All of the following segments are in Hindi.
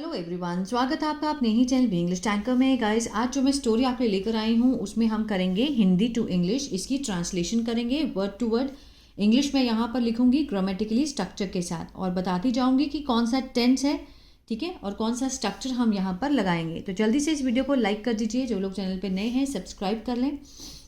हेलो एवरीवन, स्वागत है आपका अपने ही चैनल भी इंग्लिश टैंकर में। गाइस, आज जो मैं स्टोरी आपके लेकर आई हूँ उसमें हम करेंगे हिंदी टू इंग्लिश, इसकी ट्रांसलेशन करेंगे वर्ड टू वर्ड। इंग्लिश में यहाँ पर लिखूंगी ग्रामेटिकली स्ट्रक्चर के साथ और बताती जाऊंगी कि कौन सा टेंस है, ठीक है, और कौन सा स्ट्रक्चर हम यहाँ पर लगाएंगे। तो जल्दी से इस वीडियो को लाइक कर दीजिए, जो लोग चैनल पर नए हैं सब्सक्राइब कर लें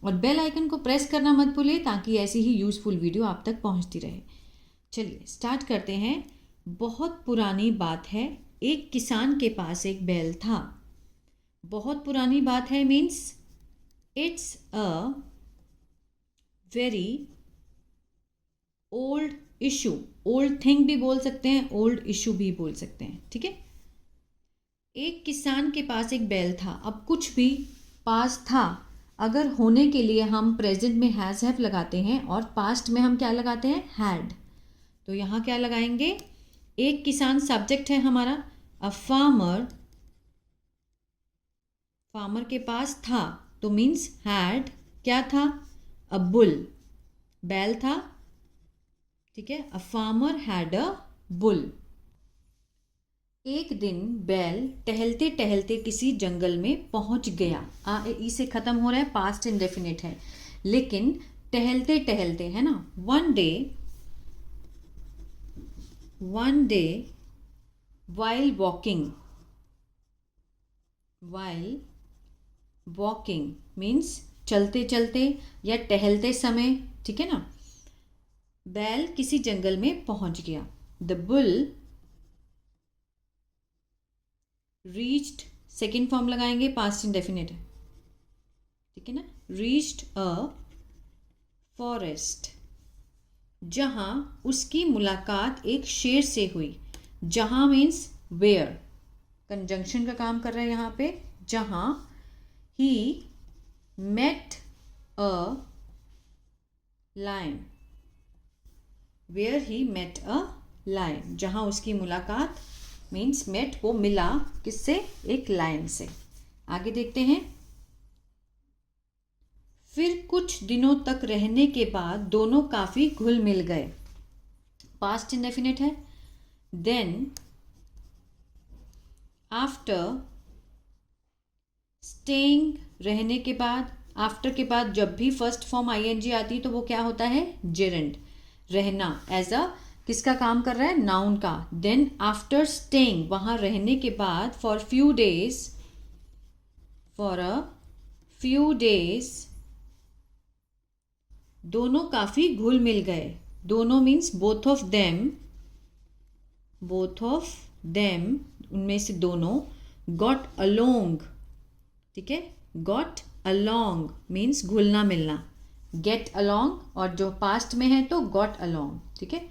और बेल आइकन को प्रेस करना मत भूलें ताकि ऐसी ही यूज़फुल वीडियो आप तक पहुँचती रहे। चलिए स्टार्ट करते हैं। बहुत पुरानी बात है, एक किसान के पास एक बैल था। बहुत पुरानी बात है means it's a very old issue. Old thing भी बोल सकते हैं, ओल्ड इशू भी बोल सकते हैं, ठीक है। एक किसान के पास एक बैल था। अब कुछ भी पास था, अगर होने के लिए हम प्रेजेंट में हैज़ हैव लगाते हैं और पास्ट में हम क्या लगाते हैं, हैड। तो यहाँ क्या लगाएंगे, एक किसान सब्जेक्ट है हमारा, अ फार्मर, फार्मर के पास था तो मीन्स हैड, क्या था, अ बुल, बैल था, ठीक है। A farmer had a bull. एक दिन बैल टहलते टहलते किसी जंगल में पहुंच गया। ई से खत्म हो रहा है, पास्ट इंडेफिनिट है, लेकिन टहलते टहलते है ना। One day while walking means चलते चलते या टहलते समय, ठीक है ना। बैल किसी जंगल में पहुंच गया। The bull reached, second form लगाएंगे, पास्ट इंडेफिनिट है, ठीक है ना। रीच्ड अ फॉरेस्ट, जहां उसकी मुलाकात एक शेर से हुई। जहां मीन्स वेयर, कंजंक्शन का काम कर रहा है यहाँ पे। जहां he met a lion, where he met a lion, जहां उसकी मुलाकात मीन्स मेट, वो मिला किससे, एक लायन से। आगे देखते हैं। फिर कुछ दिनों तक रहने के बाद दोनों काफी घुल मिल गए। पास्ट इंडेफिनिट है। देन आफ्टर, स्टेइंग रहने के बाद, आफ्टर के बाद जब भी फर्स्ट फॉर्म आईएनजी आती है तो वो क्या होता है, जेरेंड, रहना, एज अ किसका काम कर रहा है, नाउन का। देन आफ्टर स्टेइंग, वहां रहने के बाद, फॉर अ फ्यू डेज, दोनों काफी घुल मिल गए। दोनों मीन्स बोथ ऑफ देम, उनमें से दोनों। गॉट अलोंग, ठीक है, गॉट अलोंग मीन्स घुलना मिलना, गेट अलोंग, और जो पास्ट में है तो गॉट अलोंग, ठीक है।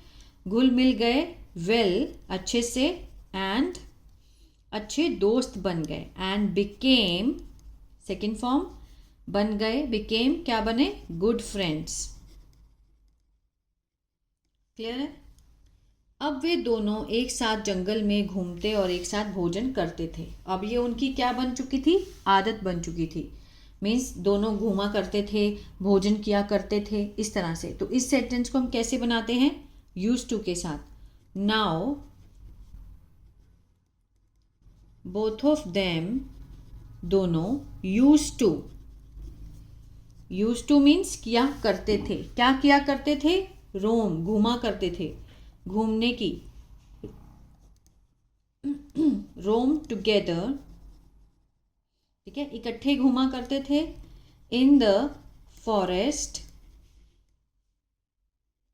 घुल मिल गए, वेल अच्छे से, एंड अच्छे दोस्त बन गए, एंड बिकेम, सेकेंड फॉर्म, बन गए, बिकेम क्या बने, गुड फ्रेंड्स। क्लियर है। अब वे दोनों एक साथ जंगल में घूमते और एक साथ भोजन करते थे। अब ये उनकी क्या बन चुकी थी, आदत बन चुकी थी। मीन्स दोनों घूमा करते थे, भोजन किया करते थे, इस तरह से। तो इस सेंटेंस को हम कैसे बनाते हैं, यूज टू के साथ। नाउ बोथ ऑफ देम, दोनों, यूज टू मीन्स किया करते थे। क्या किया करते थे, रोम, घूमा करते थे, घूमने की, रोम टुगेदर, ठीक है, इकट्ठे घूमा करते थे। इन द फॉरेस्ट,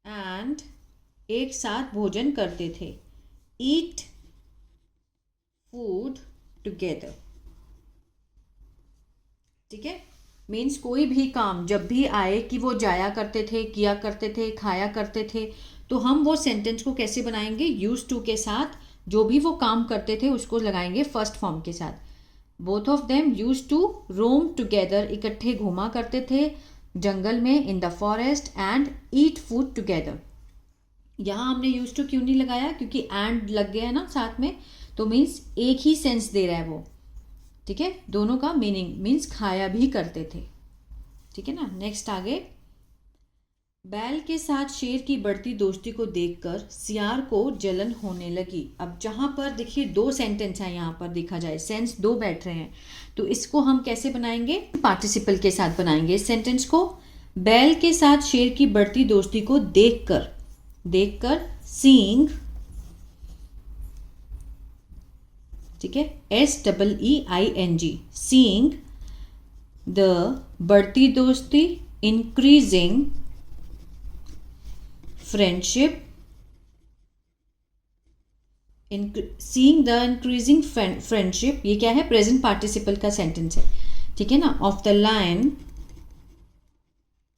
एंड एक साथ भोजन करते थे। ईट फूड टुगेदर, ठीक है। मीन्स कोई भी काम जब भी आए कि वो जाया करते थे, किया करते थे, खाया करते थे, तो हम वो सेंटेंस को कैसे बनाएंगे, यूज टू के साथ। जो भी वो काम करते थे उसको लगाएंगे फर्स्ट फॉर्म के साथ। Both of them use to roam together, इकट्ठे घूमा करते थे जंगल में, in the forest, and eat food together. यहाँ हमने यूज टू क्यों नहीं लगाया, क्योंकि एंड लग गया है ना साथ में, तो मीन्स एक ही सेंस दे रहा है वो, ठीक है। दोनों का मीनिंग मीन्स खाया भी करते थे, ठीक है ना। नेक्स्ट आगे, बैल के साथ शेर की बढ़ती दोस्ती को देखकर सियार को जलन होने लगी। अब जहाँ पर देखिए दो सेंटेंस हैं, यहाँ पर देखा जाए सेंस दो बैठ रहे हैं, तो इसको हम कैसे बनाएंगे, पार्टिसिपल के साथ बनाएंगे इस सेंटेंस को। बैल के साथ शेर की बढ़ती दोस्ती को देखकर, देखकर सीइंग, ठीक है, SEEING, सीइंग द बढ़ती दोस्ती, increasing friendship, seeing the increasing friendship, ये क्या है, प्रेजेंट पार्टिसिपल का सेंटेंस है, ठीक है ना, ऑफ द लायन,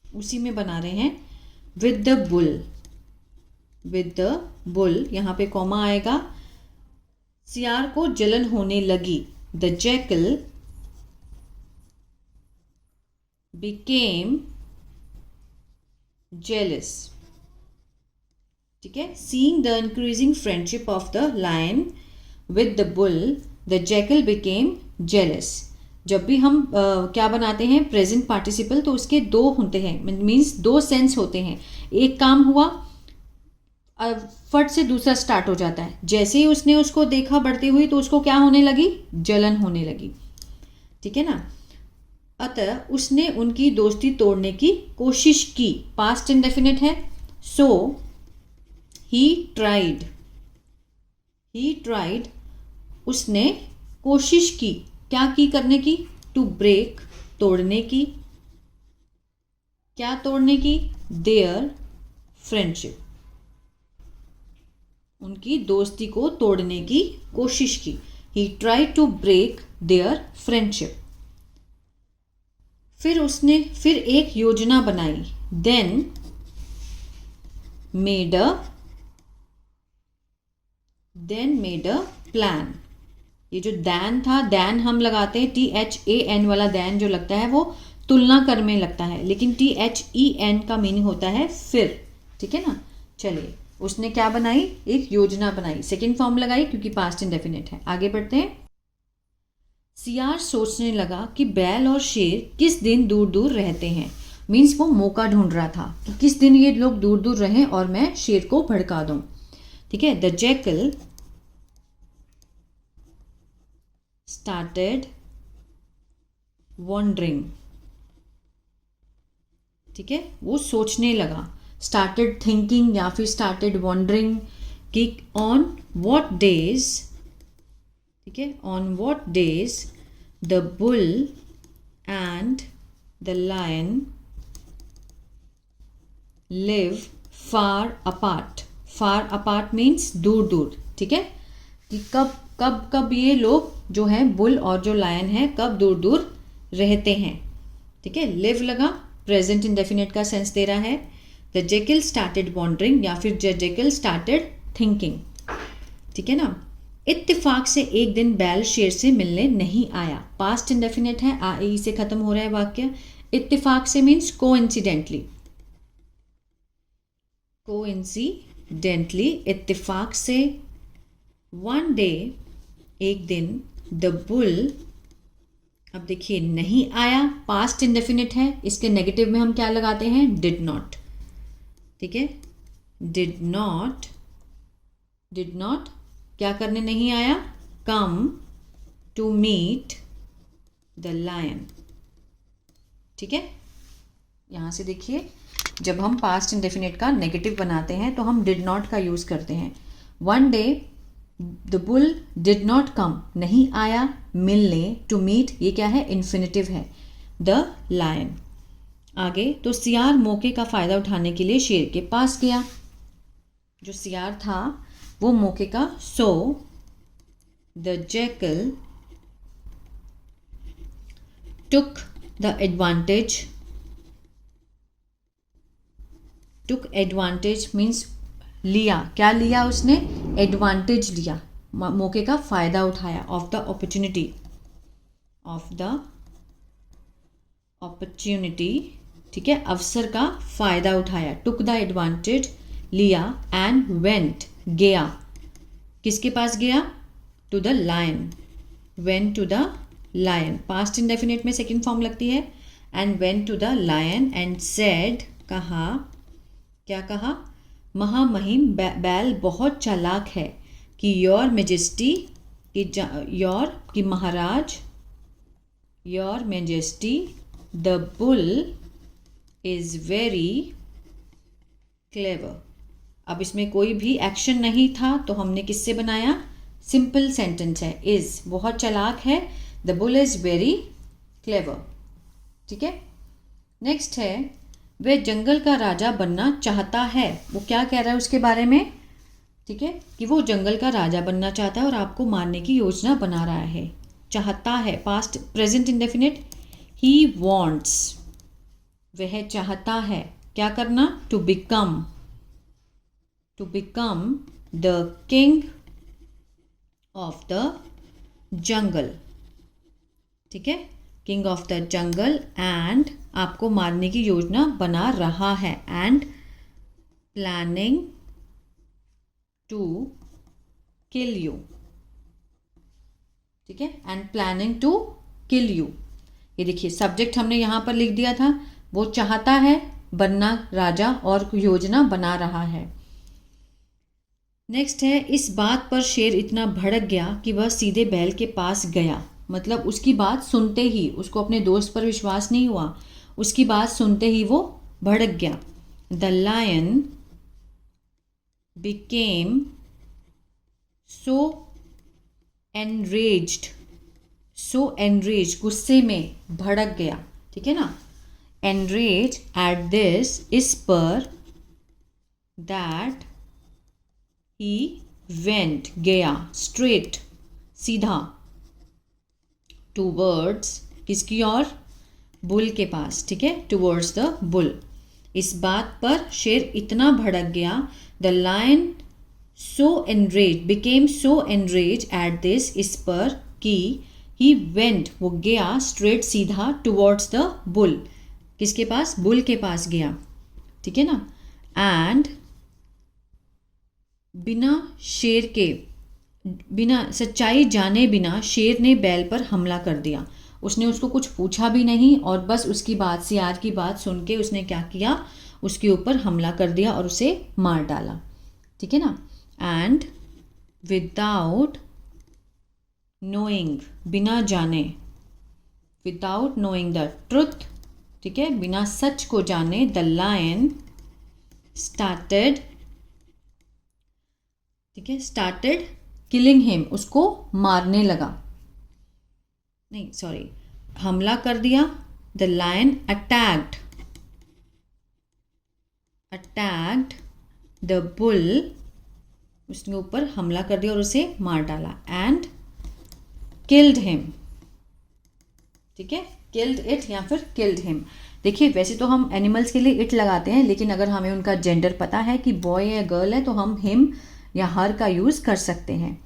उसी में बना रहे हैं, with the bull, with the bull, यहाँ पे कॉमा आएगा, सियार को जलन होने लगी, द जैकल बिकेम जेलस, ठीक है, seeing the increasing friendship of the lion with the bull, the jackal became jealous. जब भी हम क्या बनाते हैं प्रेजेंट पार्टिसिपल, तो उसके दो होते हैं, मीन्स दो सेंस होते हैं, एक काम हुआ फट से दूसरा स्टार्ट हो जाता है, जैसे ही उसने उसको देखा बढ़ती हुई तो उसको क्या होने लगी, जलन होने लगी, ठीक है ना। अतः उसने उनकी दोस्ती तोड़ने की कोशिश की, पास्ट इंडेफिनिट है, सो he tried, उसने कोशिश की, क्या की करने की, to break, तोड़ने की, क्या तोड़ने की, their friendship, उनकी दोस्ती को तोड़ने की कोशिश की, he tried to break their friendship। फिर एक योजना बनाई, then made a plan। ये जो दैन था, दैन हम लगाते हैं, THAN वाला दैन जो लगता है वो तुलना कर में लगता है, लेकिन THEN का मीनिंग होता है फिर, ठीक है ना। चलिए, उसने क्या बनाई, एक योजना बनाई, सेकेंड फॉर्म लगाई क्योंकि पास्ट इंडेफिनिट है। आगे बढ़ते हैं। सियार सोचने लगा कि बैल और शेर किस दिन दूर दूर रहते हैं, मीन्स वो मौका ढूंढ रहा था कि किस दिन ये लोग दूर दूर रहें और मैं शेर को भड़का दूं, ठीक है। द जैकल स्टार्टेड वॉन्डरिंग, ठीक है, वो सोचने लगा, स्टार्टेड थिंकिंग या फिर स्टार्टेड वॉन्डरिंग, कि ऑन व्हाट डेज, ठीक है, on what days the bull and the lion live far apart, far apart means दूर दूर, ठीक है, कि कब कब कब ये लोग जो हैं बुल और जो लायन है कब दूर दूर रहते हैं, ठीक है। लिव लगा, प्रेजेंट इंडेफिनिट का सेंस दे रहा है। द जैकल स्टार्टेड वॉन्डरिंग या फिर द जैकल स्टार्टेड थिंकिंग, ठीक है ना। इत्तेफाक से एक दिन बैल शेर से मिलने नहीं आया, पास्ट इंडेफिनिट है, आई से खत्म हो रहा है वाक्य। इत्तेफाक से मीन्स कोइंसिडेंटली, कोइंसिडेंटली, इत्तेफाक से। वन डे, एक दिन, द बुल, अब देखिए नहीं आया, पास्ट इंडेफिनिट है, इसके नेगेटिव में हम क्या लगाते हैं, डिड नॉट, ठीक है, डिड नॉट, डिड नॉट क्या करने नहीं आया, come to meet the lion, ठीक है। यहां से देखिए, जब हम पास्ट इंडेफिनिट का नेगेटिव बनाते हैं तो हम डिड नॉट का यूज करते हैं। One day the bull did not come, नहीं आया, मिलने, टू मीट, ये क्या है, इन्फिनिटिव है, द लायन। आगे, तो सियार मौके का फ़ायदा उठाने के लिए शेर के पास गया, जो सियार था वो मौके का, so the jackal took the advantage, took advantage means लिया, क्या लिया उसने, एडवांटेज लिया, मौके का फ़ायदा उठाया, of the opportunity, of the opportunity, ठीक है, अवसर का फ़ायदा उठाया, टुक द एडवांटेज, लिया, एंड वेंट, गया, किसके पास गया, to the lion, went to the lion, past indefinite में सेकेंड फॉर्म लगती है, and went to the lion and said, कहा, क्या कहा? महामहिम बैल बहुत चालाक है कि योर मेजेस्टी कि महाराज, your majesty the bull is very clever. अब इसमें कोई भी एक्शन नहीं था तो हमने किससे बनाया? सिंपल सेंटेंस है, इज़ बहुत चालाक है, the bull is very clever. ठीक है, नेक्स्ट है वह जंगल का राजा बनना चाहता है। वो क्या कह रहा है उसके बारे में? ठीक है, कि वो जंगल का राजा बनना चाहता है और आपको मारने की योजना बना रहा है। चाहता है, past present indefinite, he wants, वह चाहता है क्या करना? To become the king of the jungle. ठीक है, king of the jungle, and आपको मारने की योजना बना रहा है, and planning to kill you. ठीक है, and planning to kill you. ये देखिए सब्जेक्ट हमने यहाँ पर लिख दिया था, वो चाहता है बनना राजा और योजना बना रहा है। नेक्स्ट है इस बात पर शेर इतना भड़क गया कि वह सीधे बैल के पास गया। मतलब उसकी बात सुनते ही, उसको अपने दोस्त पर विश्वास नहीं हुआ, उसकी बात सुनते ही वो भड़क गया। The lion became so enraged, गुस्से में, भड़क गया। ठीक है ना, एनरेज एट दिस, इस पर, दैट ही वेंट, गया, स्ट्रेट, सीधा, टूवर्ड्स, किसकी ओर? बुल के पास। ठीक है, टूवर्ड्स द बुल। इस बात पर शेर इतना भड़क गया, the lion so enrage, became so enrage at this, इस पर, कि ही वेंट, वो गया, स्ट्रेट, सीधा, टूवर्ड्स द बुल, किसके पास? बुल के पास गया। ठीक है ना, एंड बिना शेर के, बिना सच्चाई जाने बिना शेर ने बैल पर हमला कर दिया। उसने उसको कुछ पूछा भी नहीं और बस उसकी बात, सियार की बात सुन के उसने क्या किया? उसके ऊपर हमला कर दिया और उसे मार डाला। ठीक है ना, एंड विदाउट नोइंग, बिना जाने, विदाउट नोइंग द ट्रुथ, ठीक है, बिना सच को जाने, द लायन स्टार्टेड, ठीक है, स्टार्टेड किलिंग हिम, उसको मारने लगा, नहीं सॉरी, हमला कर दिया। The lion attacked the bull, उसके ऊपर हमला कर दिया और उसे मार डाला, एंड किल्ड हिम। ठीक है, किल्ड इट या फिर किल्ड हिम। देखिए वैसे तो हम एनिमल्स के लिए इट लगाते हैं, लेकिन अगर हमें उनका जेंडर पता है कि बॉय या गर्ल है तो हम हिम या हर का यूज़ कर सकते हैं।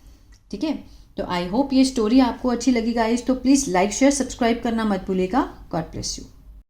ठीक है, तो आई होप ये स्टोरी आपको अच्छी लगी गाइस, तो प्लीज़ लाइक शेयर सब्सक्राइब करना मत भूलिएगा। God bless you.